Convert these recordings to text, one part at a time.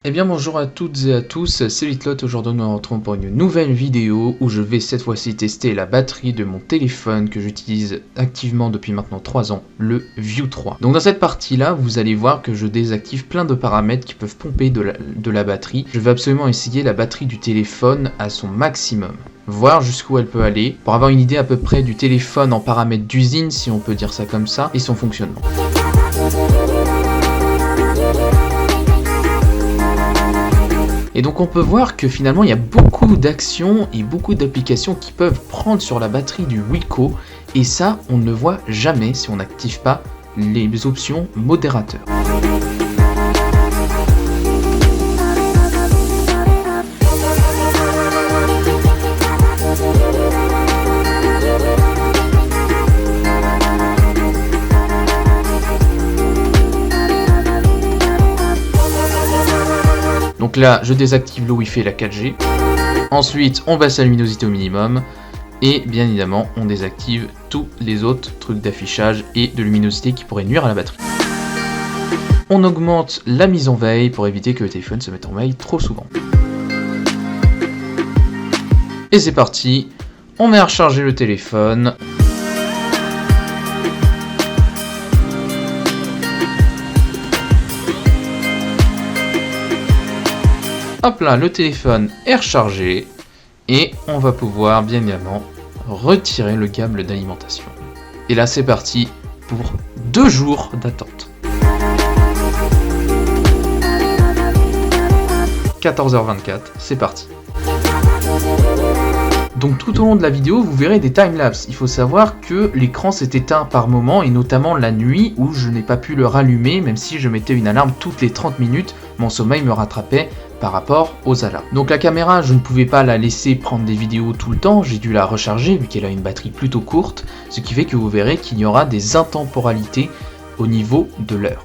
Eh bien bonjour à toutes et à tous, c'est Litlotte. Aujourd'hui nous nous retrouvons pour une nouvelle vidéo où je vais cette fois-ci tester la batterie de mon téléphone que j'utilise activement depuis maintenant 3 ans, le View 3. Donc dans cette partie-là, vous allez voir que je désactive plein de paramètres qui peuvent pomper de la batterie. Je vais absolument essayer la batterie du téléphone à son maximum, voir jusqu'où elle peut aller, pour avoir une idée à peu près du téléphone en paramètres d'usine, si on peut dire ça comme ça, et son fonctionnement. Et donc on peut voir que finalement il y a beaucoup d'actions et beaucoup d'applications qui peuvent prendre sur la batterie du Wiko, et ça on ne le voit jamais si on n'active pas les options modérateurs. Donc là, je désactive le Wi-Fi et la 4G. Ensuite, on baisse la luminosité au minimum. Et bien évidemment, on désactive tous les autres trucs d'affichage et de luminosité qui pourraient nuire à la batterie. On augmente la mise en veille pour éviter que le téléphone se mette en veille trop souvent. Et c'est parti, on met à recharger le téléphone. Hop là, le téléphone est rechargé et on va pouvoir bien évidemment retirer le câble d'alimentation. Et là c'est parti pour 2 jours d'attente. 14h24, c'est parti. Donc tout au long de la vidéo, vous verrez des timelapses. Il faut savoir que l'écran s'est éteint par moment, et notamment la nuit où je n'ai pas pu le rallumer, même si je mettais une alarme toutes les 30 minutes, mon sommeil me rattrapait par rapport aux alarmes. Donc la caméra, je ne pouvais pas la laisser prendre des vidéos tout le temps, j'ai dû la recharger vu qu'elle a une batterie plutôt courte, ce qui fait que vous verrez qu'il y aura des intemporalités au niveau de l'heure.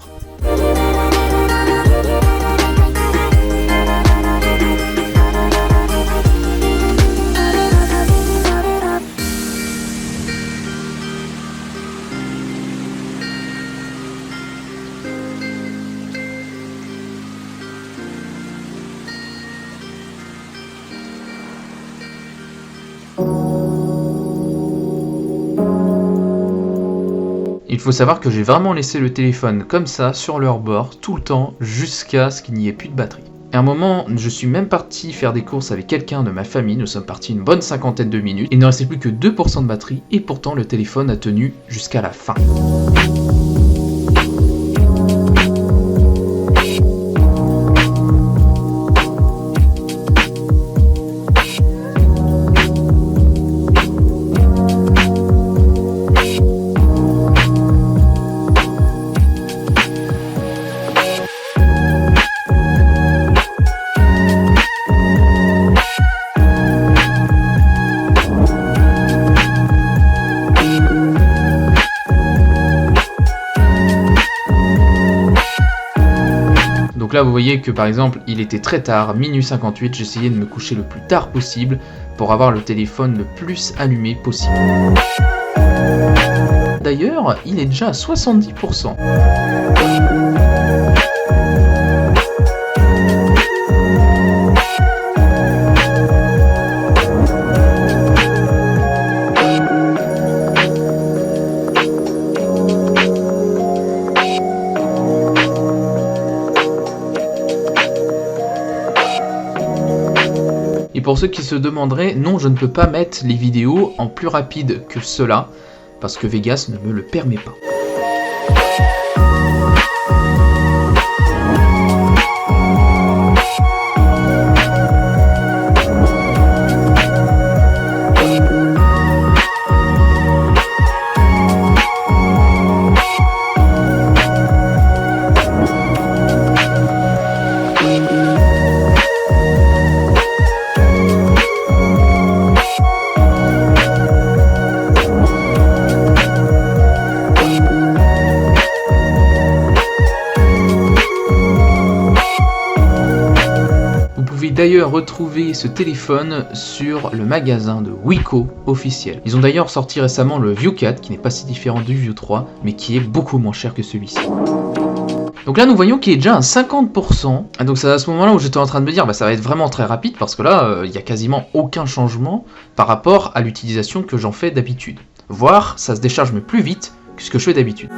Il faut savoir que j'ai vraiment laissé le téléphone comme ça, sur leur bord, tout le temps, jusqu'à ce qu'il n'y ait plus de batterie. À un moment, je suis même parti faire des courses avec quelqu'un de ma famille, nous sommes partis une bonne 50aine de minutes, il ne restait plus que 2% de batterie, et pourtant le téléphone a tenu jusqu'à la fin. Donc là vous voyez que par exemple il était très tard, minuit 58, j'essayais de me coucher le plus tard possible pour avoir le téléphone le plus allumé possible. D'ailleurs il est déjà à 70%. Et pour ceux qui se demanderaient, non, je ne peux pas mettre les vidéos en plus rapide que cela, parce que Vegas ne me le permet pas. d'ailleurs retrouver ce téléphone sur le magasin de Wiko officiel. Ils ont d'ailleurs sorti récemment le View 4 qui n'est pas si différent du View 3 mais qui est beaucoup moins cher que celui-ci. Donc là nous voyons qu'il est déjà à 50%, et donc c'est à ce moment là où j'étais en train de me dire ça va être vraiment très rapide parce que là il n'y a quasiment aucun changement par rapport à l'utilisation que j'en fais d'habitude. Voire ça se décharge mais plus vite que ce que je fais d'habitude.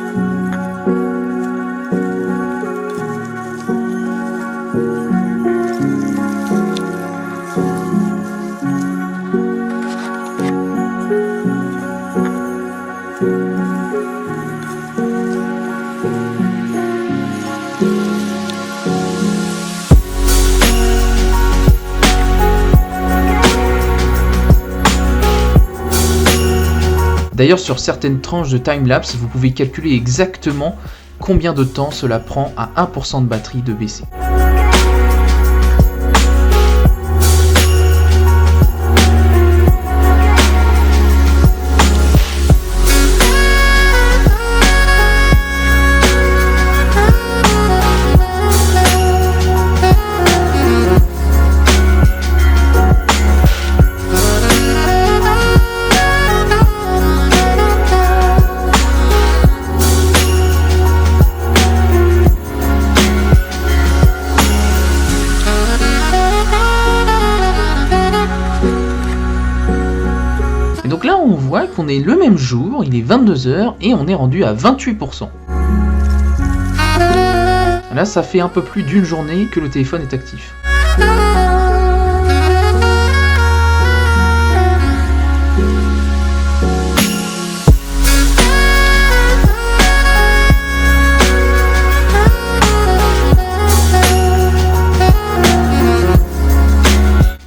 D'ailleurs, sur certaines tranches de timelapse, vous pouvez calculer exactement combien de temps cela prend à 1% de batterie de baisser. Donc là on voit qu'on est le même jour, il est 22h et on est rendu à 28%. Là ça fait un peu plus d'une journée que le téléphone est actif.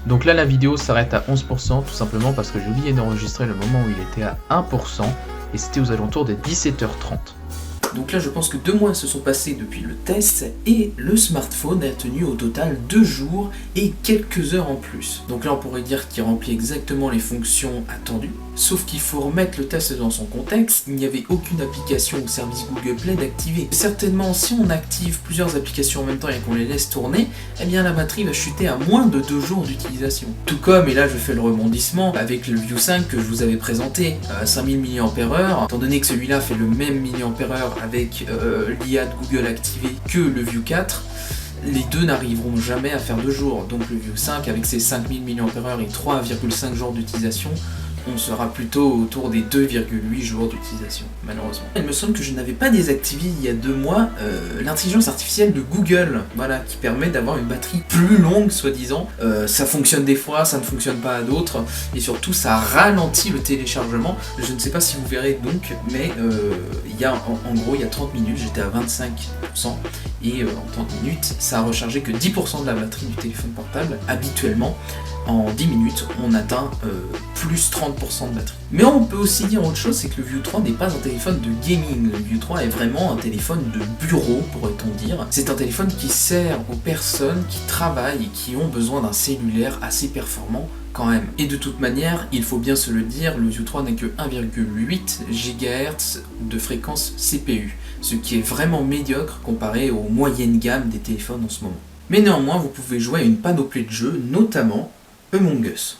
Donc là la vidéo s'arrête à 11% tout simplement parce que j'ai oublié d'enregistrer le moment où il était à 1% et c'était aux alentours des 17h30. Donc là je pense que 2 mois se sont passés depuis le test et le smartphone a tenu au total 2 jours et quelques heures en plus. Donc là on pourrait dire qu'il remplit exactement les fonctions attendues, sauf qu'il faut remettre le test dans son contexte, il n'y avait aucune application ou service Google Play d'activer. Certainement si on active plusieurs applications en même temps et qu'on les laisse tourner, eh bien la batterie va chuter à moins de 2 jours d'utilisation. Tout comme, et là je fais le rebondissement, avec le View 5 que je vous avais présenté à 5000 mAh, étant donné que celui-là fait le même mAh avec l'IA de Google activé que le View 4, les deux n'arriveront jamais à faire 2 jours. Donc le View 5 avec ses 5000 mAh et 3,5 jours d'utilisation, on sera plutôt autour des 2,8 jours d'utilisation, malheureusement. Il me semble que je n'avais pas désactivé il y a 2 mois l'intelligence artificielle de Google, voilà, qui permet d'avoir une batterie plus longue, soi-disant. Ça fonctionne des fois, ça ne fonctionne pas à d'autres, et surtout ça ralentit le téléchargement. Je ne sais pas si vous verrez donc, mais il y a en gros il y a 30 minutes, j'étais à 25%, et en 30 minutes, ça a rechargé que 10% de la batterie du téléphone portable. Habituellement, en 10 minutes, on atteint plus 30% de batterie. Mais on peut aussi dire autre chose, c'est que le View 3 n'est pas un téléphone de gaming. Le View 3 est vraiment un téléphone de bureau, pourrait-on dire. C'est un téléphone qui sert aux personnes qui travaillent et qui ont besoin d'un cellulaire assez performant quand même. Et de toute manière, il faut bien se le dire, le View 3 n'a que 1,8 GHz de fréquence CPU, ce qui est vraiment médiocre comparé aux moyennes gammes des téléphones en ce moment. Mais néanmoins, vous pouvez jouer à une panoplie de jeux, notamment Among Us.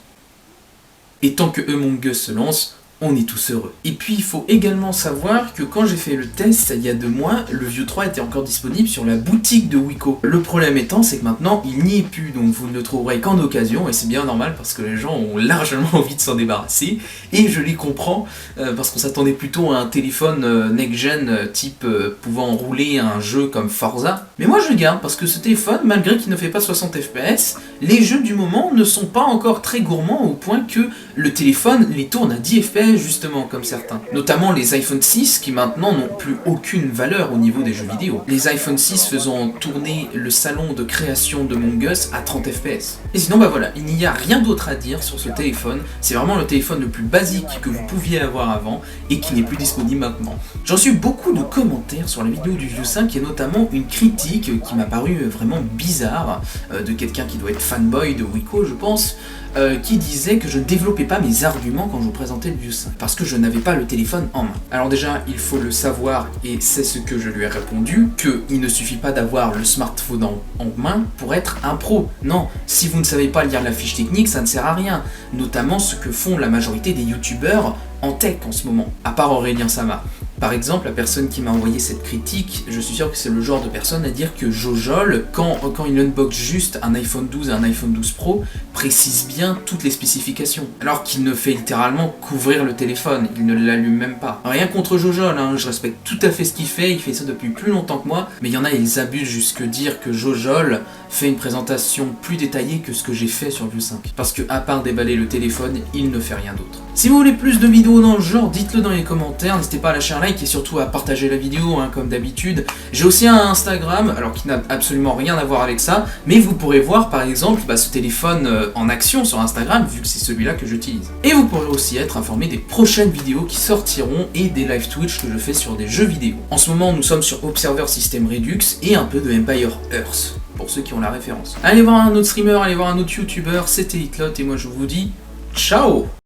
Et tant que Among Us se lance, on est tous heureux. Et puis il faut également savoir que quand j'ai fait le test il y a 2 mois, le View 3 était encore disponible sur la boutique de Wiko. Le problème étant, c'est que maintenant il n'y est plus, donc vous ne le trouverez qu'en occasion, et c'est bien normal parce que les gens ont largement envie de s'en débarrasser, et je les comprends, parce qu'on s'attendait plutôt à un téléphone next-gen type pouvant rouler un jeu comme Forza. Mais moi je le garde parce que ce téléphone, malgré qu'il ne fait pas 60 fps, les jeux du moment ne sont pas encore très gourmands au point que le téléphone les tourne à 10 fps justement comme certains. Notamment les iPhone 6 qui maintenant n'ont plus aucune valeur au niveau des jeux vidéo. Les iPhone 6 faisant tourner le salon de création de Among Us à 30 fps. Et sinon bah voilà, il n'y a rien d'autre à dire sur ce téléphone. C'est vraiment le téléphone le plus basique que vous pouviez avoir avant et qui n'est plus disponible maintenant. J'ai reçu beaucoup de commentaires sur la vidéo du View 5 et notamment une critique qui m'a paru vraiment bizarre de quelqu'un qui doit être fanboy de Wiko je pense, qui disait que je ne développais pas mes arguments quand je vous présentais le View 5 parce que je n'avais pas le téléphone en main. Alors déjà, il faut le savoir, et c'est ce que je lui ai répondu, qu'il ne suffit pas d'avoir le smartphone en main pour être un pro. Non, si vous ne savez pas lire la fiche technique, ça ne sert à rien. Notamment ce que font la majorité des youtubeurs en tech en ce moment, à part Aurélien Sama. Par exemple, la personne qui m'a envoyé cette critique, je suis sûr que c'est le genre de personne à dire que Jojol, quand il unbox juste un iPhone 12 et un iPhone 12 Pro, précise bien toutes les spécifications, alors qu'il ne fait littéralement qu'ouvrir le téléphone, il ne l'allume même pas. Rien contre Jojol, hein, je respecte tout à fait ce qu'il fait ça depuis plus longtemps que moi, mais il y en a, ils abusent jusque dire que Jojol fait une présentation plus détaillée que ce que j'ai fait sur View 5. Parce que à part déballer le téléphone, il ne fait rien d'autre. Si vous voulez plus de vidéos dans le genre, dites-le dans les commentaires, n'hésitez pas à lâcher un like et surtout à partager la vidéo, hein, comme d'habitude. J'ai aussi un Instagram, alors qui n'a absolument rien à voir avec ça, mais vous pourrez voir par exemple ce téléphone en action sur Instagram, vu que c'est celui-là que j'utilise. Et vous pourrez aussi être informé des prochaines vidéos qui sortiront et des live Twitch que je fais sur des jeux vidéo. En ce moment, nous sommes sur Observer System Redux et un peu de Empire Earth, pour ceux qui ont la référence. Allez voir un autre streamer, allez voir un autre YouTuber, c'était Hitlot et moi je vous dis ciao.